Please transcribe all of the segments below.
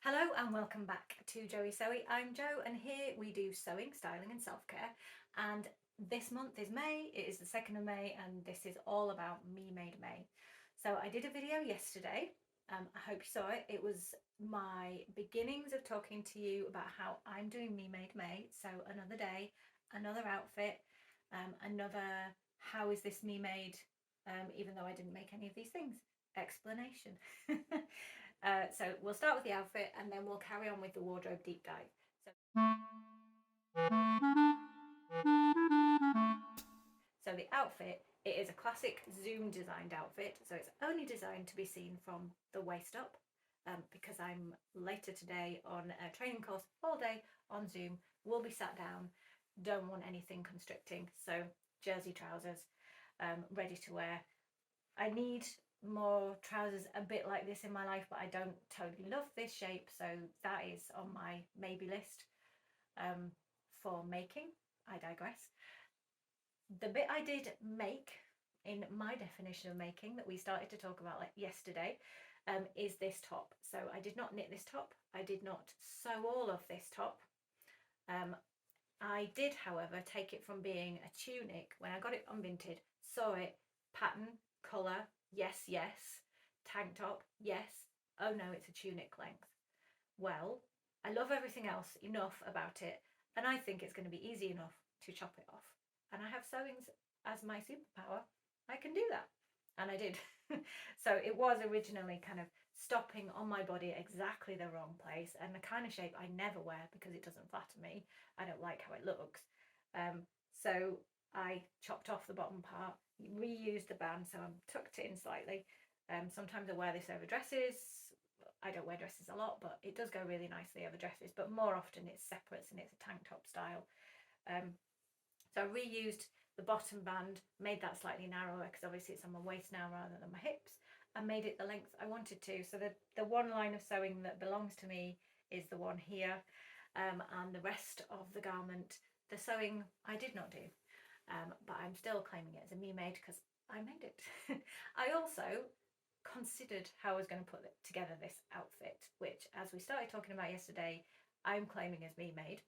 Hello and welcome back to Joey Sewy. I'm Jo and here we do sewing, styling and self-care, and this month is May. It is the 2nd of May and this is all about Me Made May. So I did a video yesterday. I hope you saw it. It was my beginnings of talking to you about how I'm doing Me Made May. So another day, another outfit, another how is this me made, even though I didn't make any of these things explanation. So we'll start with the outfit and then we'll carry on with the wardrobe deep dive. So the outfit, it is a classic Zoom designed outfit. So it's only designed to be seen from the waist up, because I'm later today on a training course all day on Zoom. We'll be sat down, don't want anything constricting. So jersey trousers, ready to wear. I need more trousers a bit like this in my life, but I don't totally love this shape, so that is on my maybe list for making. I digress. The bit I did make in my definition of making that we started to talk about yesterday is this top. So I did not knit this top, I did not sew all of this top. I did, however, take it from being a tunic when I got it on Vinted, saw it, pattern, colour, yes, yes, tank top, yes, oh no, it's a tunic length. Well, I love everything else enough about it, and I think it's going to be easy enough to chop it off. And I have sewings as my superpower. I can do that. And I did. So it was originally kind of stopping on my body exactly the wrong place, and the kind of shape I never wear because it doesn't flatter me. I don't like how it looks. So I chopped off the bottom part, reused the band, so I'm tucked it in slightly. Sometimes I wear this over dresses. I don't wear dresses a lot, but it does go really nicely over dresses, but more often it's separates and it's a tank top style. So I reused the bottom band, made that slightly narrower because obviously it's on my waist now rather than my hips, and made it the length I wanted to. So the one line of sewing that belongs to me is the one here, and the rest of the garment, the sewing I did not do, but I'm still claiming it as a me made because I made it. I also considered how I was going to put together this outfit, which, as we started talking about yesterday, I'm claiming as me made.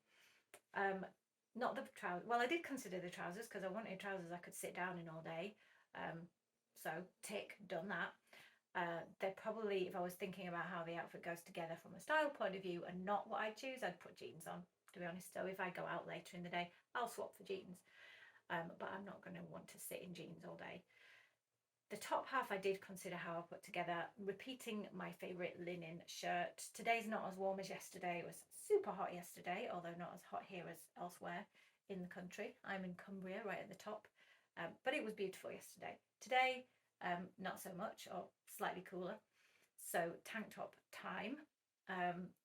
Not the trousers. Well, I did consider the trousers because I wanted trousers I could sit down in all day. So tick, done that. They're probably, if I was thinking about how the outfit goes together from a style point of view and not what I'd choose, I'd put jeans on, to be honest. So if I go out later in the day, I'll swap for jeans. But I'm not going to want to sit in jeans all day. The top half I did consider how I put together, repeating my favourite linen shirt. Today's not as warm as yesterday. It was super hot yesterday, although not as hot here as elsewhere in the country. I'm in Cumbria, right at the top, but it was beautiful yesterday. Today, not so much, or slightly cooler. So tank top time,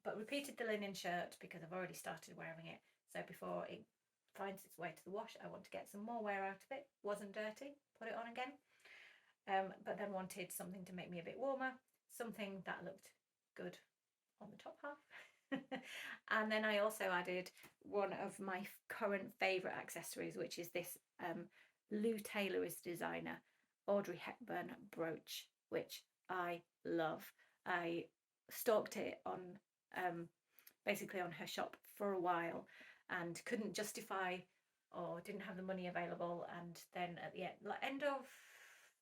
but repeated the linen shirt because I've already started wearing it. So before it finds its way to the wash, I want to get some more wear out of it. Wasn't dirty, put it on again. But then wanted something to make me a bit warmer, something that looked good on the top half. And then I also added one of my current favourite accessories, which is this Lou Taylor's designer Audrey Hepburn brooch, which I love. I stalked it on basically on her shop for a while and couldn't justify or didn't have the money available, and then at the end of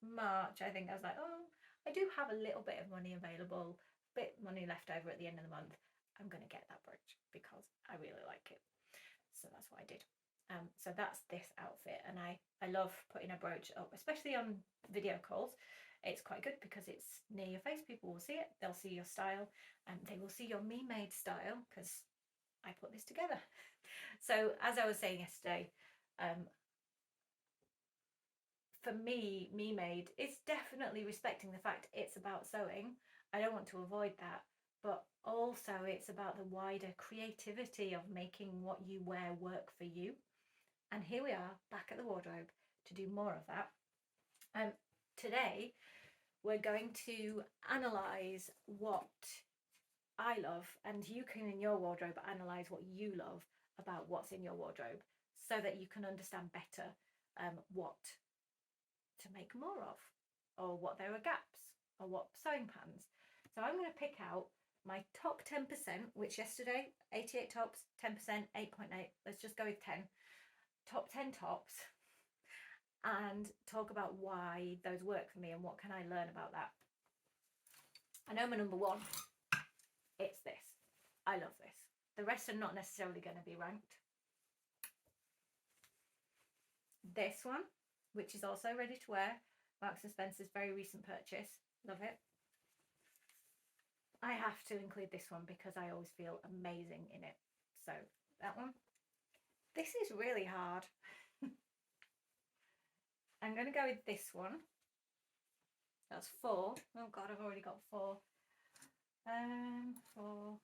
March, I think I was like, oh, I do have a little bit of money available, bit money left over at the end of the month. I'm going to get that brooch because I really like it. So that's what I did. So that's this outfit, and I love putting a brooch up, especially on video calls. It's quite good because it's near your face. People will see it. They'll see your style, and they will see your me-made style because I put this together. So as I was saying yesterday, for me, me made, it's definitely respecting the fact it's about sewing. I don't want to avoid that, but also it's about the wider creativity of making what you wear work for you. And here we are back at the wardrobe to do more of that. Today we're going to analyze what I love, and you can in your wardrobe analyze what you love about what's in your wardrobe so that you can understand better what to make more of, or what there are gaps, or what sewing patterns. So I'm going to pick out my top 10%, which yesterday, 88 tops, 10%, 8.8. Let's just go with 10. Top 10 tops, and talk about why those work for me and what can I learn about that. I know my number one, it's this. I love this. The rest are not necessarily going to be ranked. This one, which is also ready to wear, Marks & Spencer's very recent purchase. Love it. I have to include this one because I always feel amazing in it. So that one. This is really hard. I'm going to go with this one. That's 4. Oh God, I've already got 4. 4.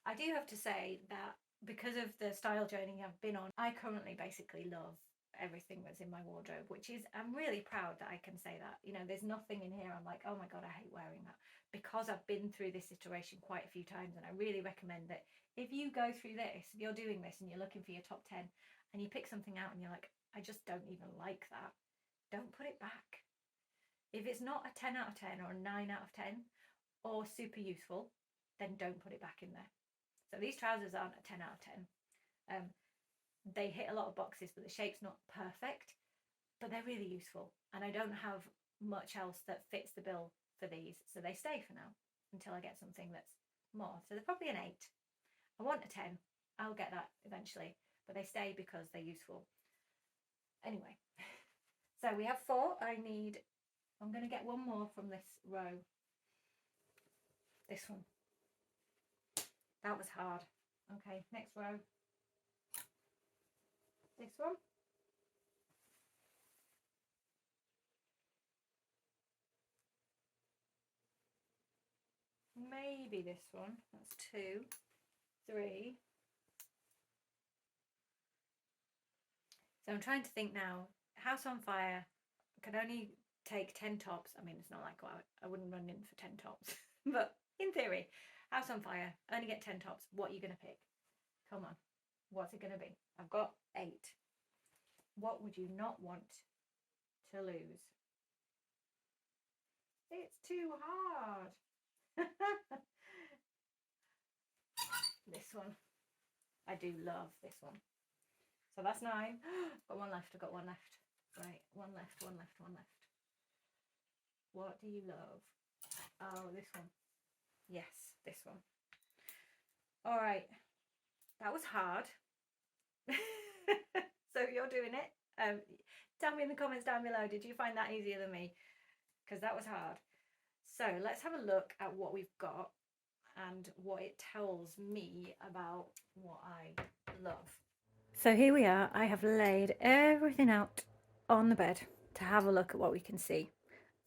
I do have to say that because of the style journey I've been on, I currently basically love everything that's in my wardrobe, which is, I'm really proud that I can say that. You know, there's nothing in here I'm like, oh my God, I hate wearing that, because I've been through this iteration quite a few times. And I really recommend that if you go through this, if you're doing this and you're looking for your top 10 and you pick something out and you're like, I just don't even like that, don't put it back. If it's not a 10 out of 10 or a 9 out of 10 or super useful, then don't put it back in there. So these trousers aren't a 10 out of 10. They hit a lot of boxes, but the shape's not perfect, but they're really useful. And I don't have much else that fits the bill for these, so they stay for now until I get something that's more. So they're probably an 8. I want a 10. I'll get that eventually, but they stay because they're useful. Anyway, so we have 4. I'm going to get one more from this row. This one. That was hard. Okay, next row. This one. Maybe this one. That's 2, 3. So I'm trying to think now. House on Fire could only take 10 tops. I mean, it's not like I wouldn't run in for 10 tops, but in theory, House on Fire, only get 10 tops. What are you going to pick? Come on. What's it going to be? I've got 8. What would you not want to lose? It's too hard. This one. I do love this one. So that's 9. Got one left. I've got one left. Right. One left, one left, one left. What do you love? Oh, this one. Yes, this one. All right. That was hard. So if you're doing it, tell me in the comments down below, did you find that easier than me? Because that was hard. So let's have a look at what we've got and what it tells me about what I love. So here we are. I have laid everything out on the bed to have a look at what we can see.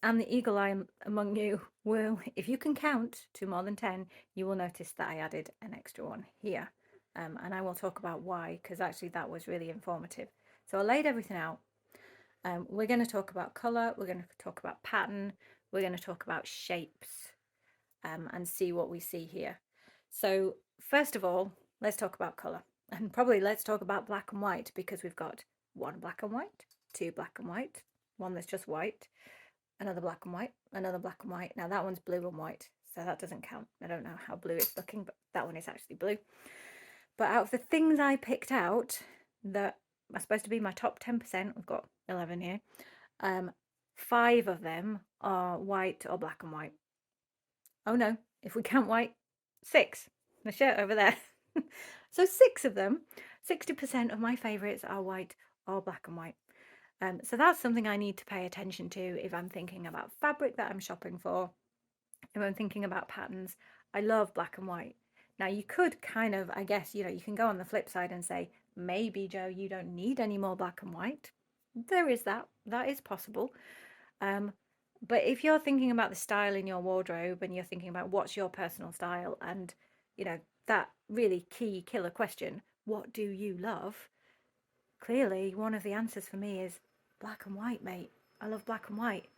And the eagle eye among you will, if you can count to more than 10, you will notice that I added an extra one here. And I will talk about why, because actually that was really informative. So I laid everything out. We're going to talk about colour, we're going to talk about pattern, we're going to talk about shapes, and see what we see here. So first of all, let's talk about colour. And probably let's talk about black and white, because we've got 1 black and white, 2 black and white, 1 that's just white, another black and white, another black and white. Now that one's blue and white, so that doesn't count. I don't know how blue it's looking, but that one is actually blue. But out of the things I picked out that are supposed to be my top 10%, we've got 11 here, 5 of them are white or black and white. Oh no, if we count white, 6. The shirt over there. So 6 of them, 60% of my favourites are white or black and white. So that's something I need to pay attention to if I'm thinking about fabric that I'm shopping for, if I'm thinking about patterns. I love black and white. Now you could kind of, I guess, you can go on the flip side and say, maybe Jo, you don't need any more black and white. There is that is possible. But if you're thinking about the style in your wardrobe and you're thinking about what's your personal style, and that really key killer question, what do you love? Clearly one of the answers for me is black and white, mate. I love black and white.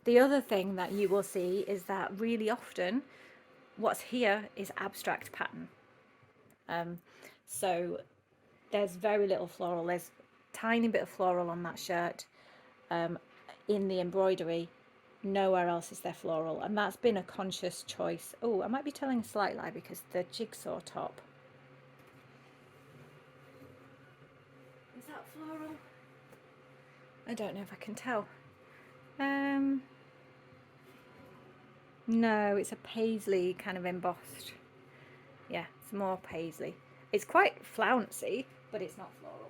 The other thing that you will see is that really often what's here is abstract pattern. So there's very little floral. There's a tiny bit of floral on that shirt. In the embroidery, Nowhere else is there floral, and that's been a conscious choice. Oh, I might be telling a slight lie because the jigsaw top, is that floral? I don't know if I can tell. No, it's a paisley kind of embossed. Yeah, it's more paisley. It's quite flouncy, but it's not floral.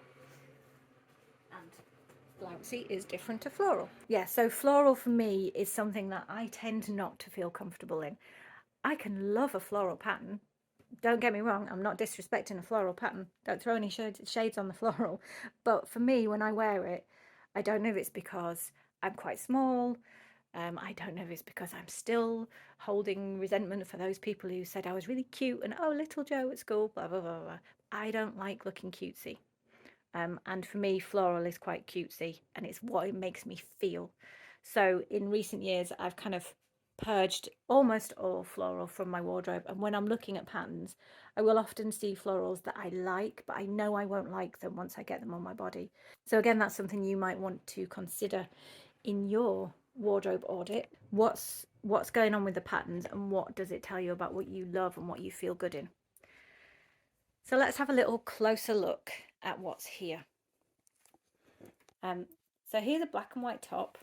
And flouncy is different to floral. Yeah, so floral for me is something that I tend not to feel comfortable in. I can love a floral pattern. Don't get me wrong, I'm not disrespecting a floral pattern. Don't throw any shades on the floral. But for me, when I wear it, I don't know if it's because I'm quite small. I don't know if it's because I'm still holding resentment for those people who said I was really cute and, oh, little Joe at school, blah, blah, blah, blah. I don't like looking cutesy. And for me, floral is quite cutesy and it's what it makes me feel. So in recent years, I've kind of purged almost all floral from my wardrobe. And when I'm looking at patterns, I will often see florals that I like, but I know I won't like them once I get them on my body. So again, that's something you might want to consider in your wardrobe audit. What's going on with the patterns and what does it tell you about what you love and what you feel good in? So let's have a little closer look at what's here. So here's a black and white top,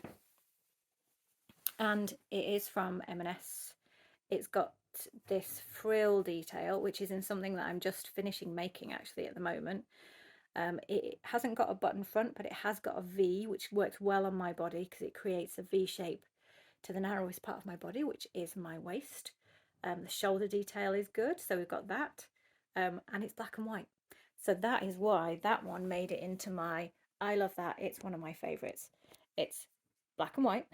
and it is from M&S. It's got this frill detail, which is in something that I'm just finishing making actually at the moment. It hasn't got a button front, but it has got a V, which works well on my body because it creates a V shape to the narrowest part of my body, which is my waist. The shoulder detail is good, so we've got that, and it's black and white. So that is why that one made it into my, I love that, it's one of my favorites. It's black and white.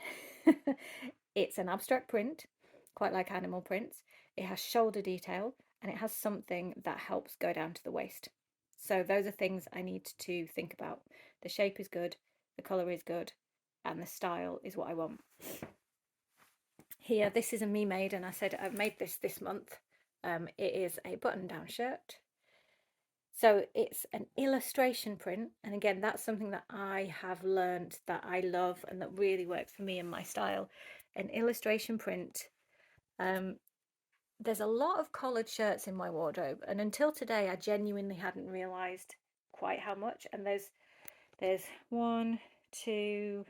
It's an abstract print, quite like animal prints. It has shoulder detail and it has something that helps go down to the waist. So those are things I need to think about. The shape is good, the colour is good, and the style is what I want. Here, this is a me made, and I said I've made this month. It is a button down shirt. So it's an illustration print, and again, that's something that I have learned that I love and that really works for me and my style. An illustration print. There's a lot of collared shirts in my wardrobe, and until today, I genuinely hadn't realised quite how much. And there's 1, 2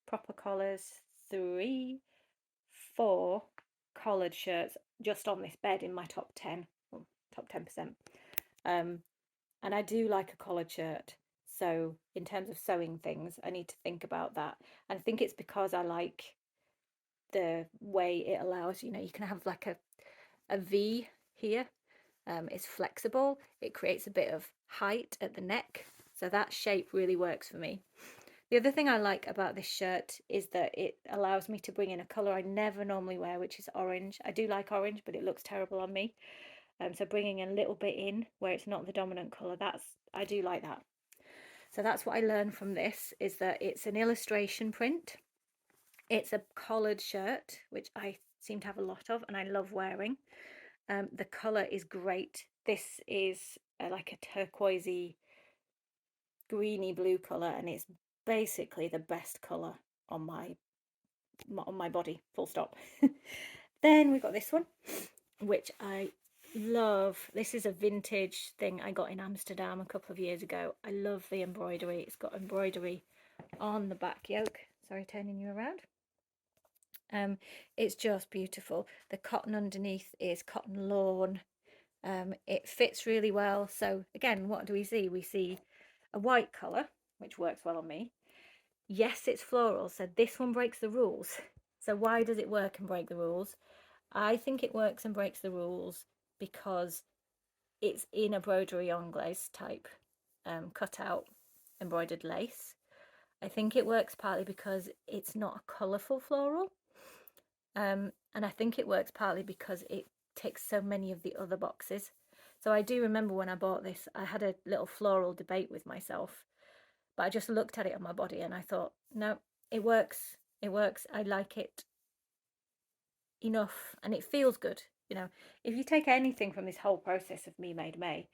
proper collars, 3, 4 collared shirts just on this bed in my top 10, well, top 10%. And I do like a collared shirt. So in terms of sewing things, I need to think about that. And I think it's because I like the way it allows, you can have like a V here. It's flexible. It creates a bit of height at the neck. So that shape really works for me. The other thing I like about this shirt is that it allows me to bring in a colour I never normally wear, which is orange. I do like orange, but it looks terrible on me. So bringing a little bit in where it's not the dominant colour, I do like that. So that's what I learned from this, is that it's an illustration print. It's a collared shirt, which I seem to have a lot of and I love wearing. The colour is great. This is like a turquoisey, greeny blue colour, and it's basically the best colour on my body, full stop. Then we've got this one, which I love. This is a vintage thing I got in Amsterdam a couple of years ago. I love the embroidery. It's got embroidery on the back yoke. Sorry, turning you around. It's just beautiful. The cotton underneath is cotton lawn. It fits really well. So again, what do we see? We see a white colour, which works well on me. Yes, it's floral, so this one breaks the rules. So why does it work and break the rules? I think it works and breaks the rules because it's in a broderie anglaise type cut out embroidered lace. I think it works partly because it's not a colourful floral. And I think it works partly because it ticks so many of the other boxes. So I do remember when I bought this, I had a little floral debate with myself, but I just looked at it on my body and I thought, no, it works. It works. I like it enough and it feels good. If you take anything from this whole process of Me Made May,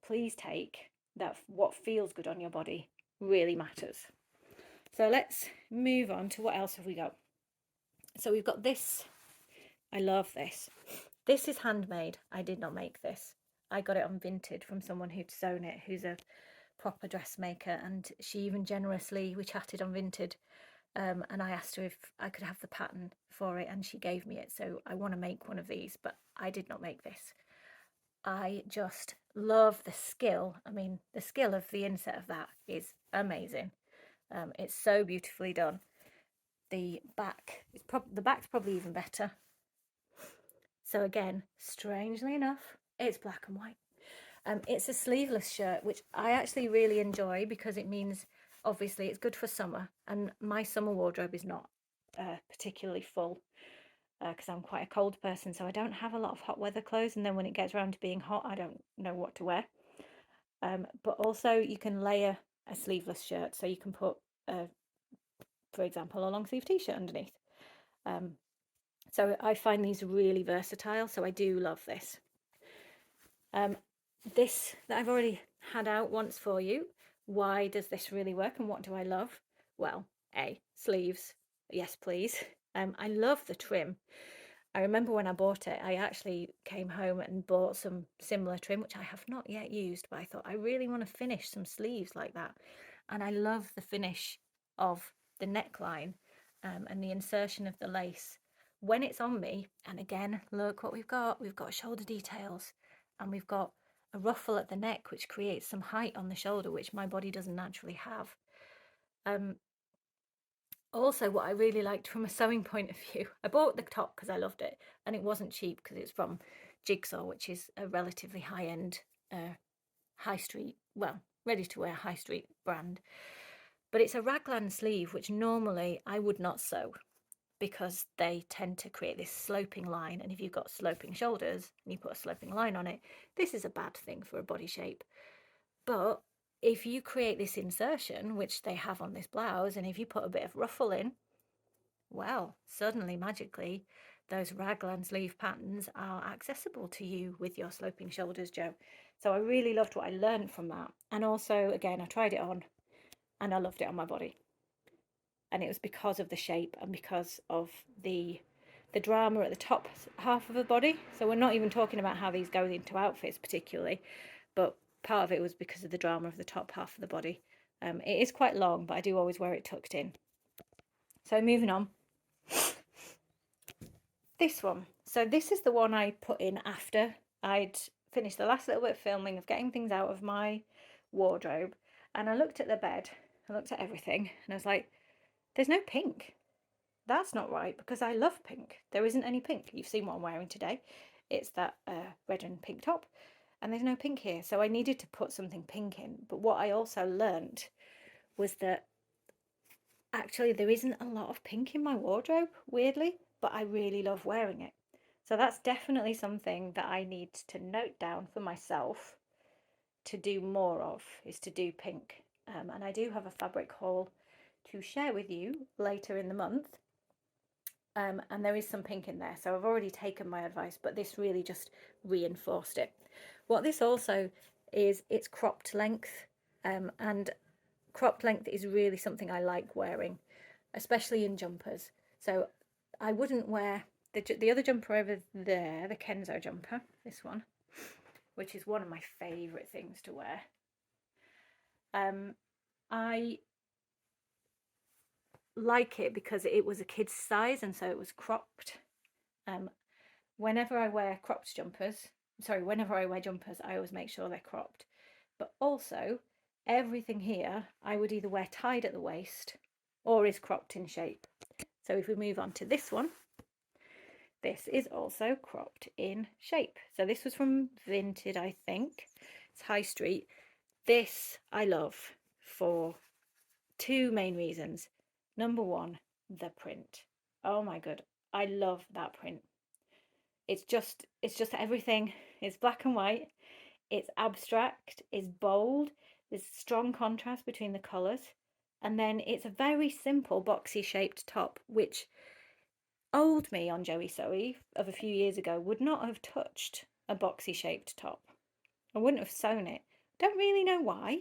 please take that what feels good on your body really matters. So let's move on to what else have we got. So we've got this. I love this. This is handmade. I did not make this. I got it on Vinted from someone who'd sewn it, who's a proper dressmaker, and she even generously, we chatted on Vinted, and I asked her if I could have the pattern for it, and she gave me it. So I want to make one of these, but I did not make this. I just love the skill. I mean, the skill of the inset of that is amazing. It's so beautifully done. The back is the back's probably even better. So again, strangely enough, it's black and white. It's a sleeveless shirt, which I actually really enjoy because it means obviously it's good for summer, and my summer wardrobe is not particularly full because I'm quite a cold person, so I don't have a lot of hot weather clothes, and then when it gets around to being hot, I don't know what to wear. But also you can layer a sleeveless shirt, so you can put, for example, a long sleeve t-shirt underneath. So I find these really versatile, so I do love this. This that I've already had out once for you. Why does this really work and what do I love? Well, sleeves, yes please. I love the trim. I remember when I bought it, I actually came home and bought some similar trim, which I have not yet used, but I thought I really want to finish some sleeves like that. And I love the finish of the neckline and the insertion of the lace when it's on me. And again, look what we've got. We've got shoulder details and we've got a ruffle at the neck, which creates some height on the shoulder, which my body doesn't naturally have. Also, what I really liked from a sewing point of view, I bought the top because I loved it, and it wasn't cheap because it's from Jigsaw, which is a relatively high-end, high street, well, ready-to-wear high street brand. But it's a raglan sleeve, which normally I would not sew because they tend to create this sloping line, and if you've got sloping shoulders and you put a sloping line on it, this is a bad thing for a body shape. But if you create this insertion, which they have on this blouse, and if you put a bit of ruffle in, well, suddenly, magically, those raglan sleeve patterns are accessible to you with your sloping shoulders, Jo. So I really loved what I learned from that. And also, again, I tried it on and I loved it on my body. And it was because of the shape and because of the drama at the top half of the body. So we're not even talking about how these go into outfits particularly, but part of it was because of the drama of the top half of the body. It is quite long, but I do always wear it tucked in. So moving on. This one. So this is the one I put in after I'd finished the last little bit of filming of getting things out of my wardrobe. And I looked at the bed, I looked at everything, and I was like, there's no pink. That's not right because I love pink. There isn't any pink. You've seen what I'm wearing today. It's that red and pink top. And there's no pink here. So I needed to put something pink in. But what I also learned was that actually there isn't a lot of pink in my wardrobe, weirdly, but I really love wearing it. So that's definitely something that I need to note down for myself to do more of, is to do pink. And I do have a fabric haul to share with you later in the month. And there is some pink in there, so I've already taken my advice, but this really just reinforced it. What this also is, it's cropped length, and cropped length is really something I like wearing, especially in jumpers. So I wouldn't wear the other jumper over there, the Kenzo jumper, this one, which is one of my favourite things to wear. I like it because it was a kid's size and so it was cropped. Whenever I wear whenever I wear jumpers, I always make sure they're cropped. But also, everything here I would either wear tied at the waist or is cropped in shape. So if we move on to this one, this is also cropped in shape. So this was from Vinted, I think. It's high street. This I love for two main reasons. Number one, the print. Oh my god, I love that print. It's just everything. It's black and white. It's abstract. It's bold. There's strong contrast between the colours. And then it's a very simple boxy shaped top, which old me on Joey Soey of a few years ago would not have touched a boxy shaped top. I wouldn't have sewn it. Don't really know why,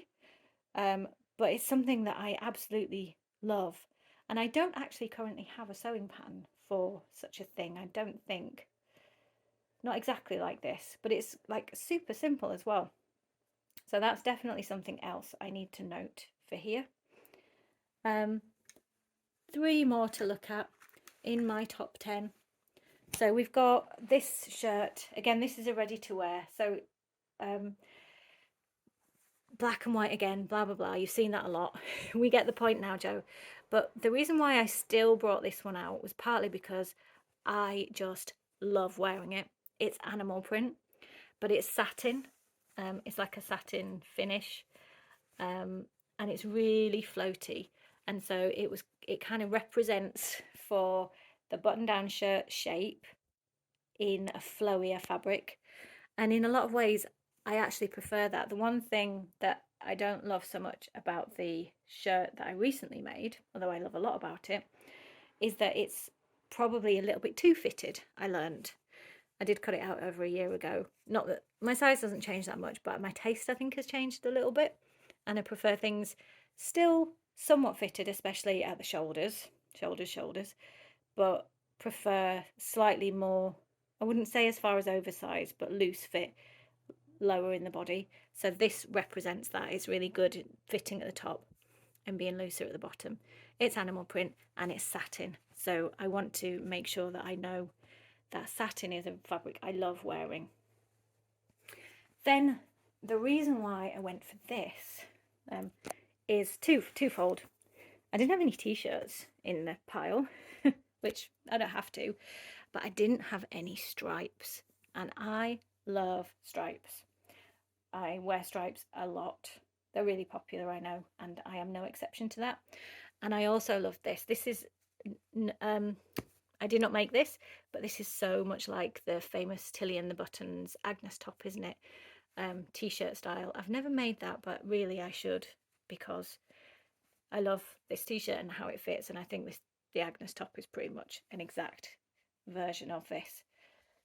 but it's something that I absolutely love. And I don't actually currently have a sewing pattern for such a thing. I don't think, not exactly like this, but it's like super simple as well. So that's definitely something else I need to note for here. 3 more to look at in my top 10. So we've got this shirt. Again, this is a ready to wear. So black and white again, blah, blah, blah. You've seen that a lot. We get the point now, Joe. But the reason why I still brought this one out was partly because I just love wearing it. It's animal print, but it's satin. It's like a satin finish, and it's really floaty. And so it kind of represents for the button-down shirt shape in a flowier fabric. And in a lot of ways, I actually prefer that. The one thing that I don't love so much about the shirt that I recently made, although I love a lot about it, is that it's probably a little bit too fitted, I learned. I did cut it out over a year ago. Not that my size doesn't change that much, but my taste, I think, has changed a little bit. And I prefer things still somewhat fitted, especially at the shoulders, but prefer slightly more, I wouldn't say as far as oversized, but loose fit lower in the body. So this represents that. It's really good at fitting at the top and being looser at the bottom. It's animal print and it's satin. So I want to make sure that I know that satin is a fabric I love wearing. Then the reason why I went for this is twofold. I didn't have any t-shirts in the pile, which I don't have to, but I didn't have any stripes, and I love stripes. I wear stripes a lot. They're really popular, I know, and I am no exception to that. And I also love this. This is, I did not make this, but this is so much like the famous Tilly and the Buttons Agnes top, isn't it? T-shirt style. I've never made that, but really I should, because I love this t-shirt and how it fits, and I think the Agnes top is pretty much an exact version of this.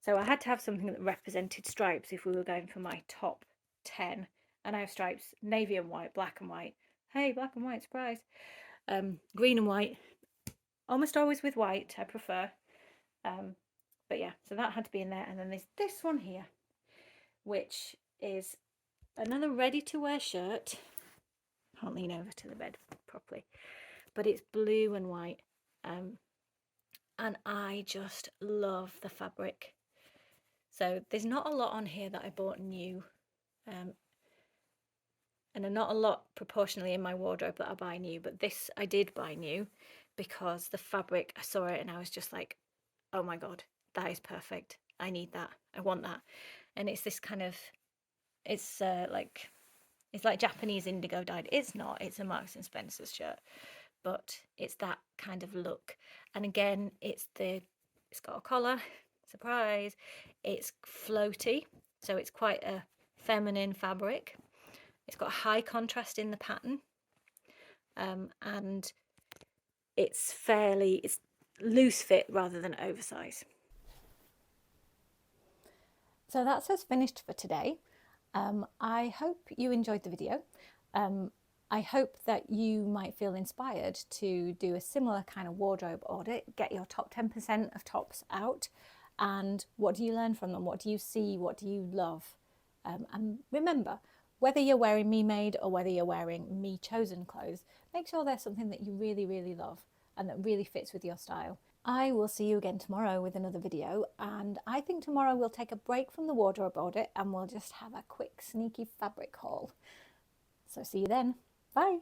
So I had to have something that represented stripes if we were going for my top 10. And I have stripes, navy and white, black and white. Hey, black and white, surprise. Green and white, almost always with white, I prefer. But yeah, so that had to be in there. And then there's this one here, which is another ready-to-wear shirt. Can't lean over to the bed properly, but it's blue and white, and I just love the fabric. So there's not a lot on here that I bought new, and not a lot proportionally in my wardrobe that I buy new, but this I did buy new because the fabric, I saw it and I was just like, oh my god, that is perfect. I need that. I want that. And it's this kind of, it's like Japanese indigo dyed. It's not, it's a Marks and Spencer's shirt, but it's that kind of look. And again, it's got a collar, surprise. It's floaty, so it's quite a feminine fabric. It's got high contrast in the pattern, and it's loose fit rather than oversize. So that's us finished for today. I hope you enjoyed the video. I hope that you might feel inspired to do a similar kind of wardrobe audit, get your top 10% of tops out, and what do you learn from them? What do you see? What do you love? And remember, whether you're wearing me made or whether you're wearing me chosen clothes, make sure there's something that you really, really love and that really fits with your style. I will see you again tomorrow with another video, and I think tomorrow we'll take a break from the wardrobe audit and we'll just have a quick sneaky fabric haul. So see you then. Bye.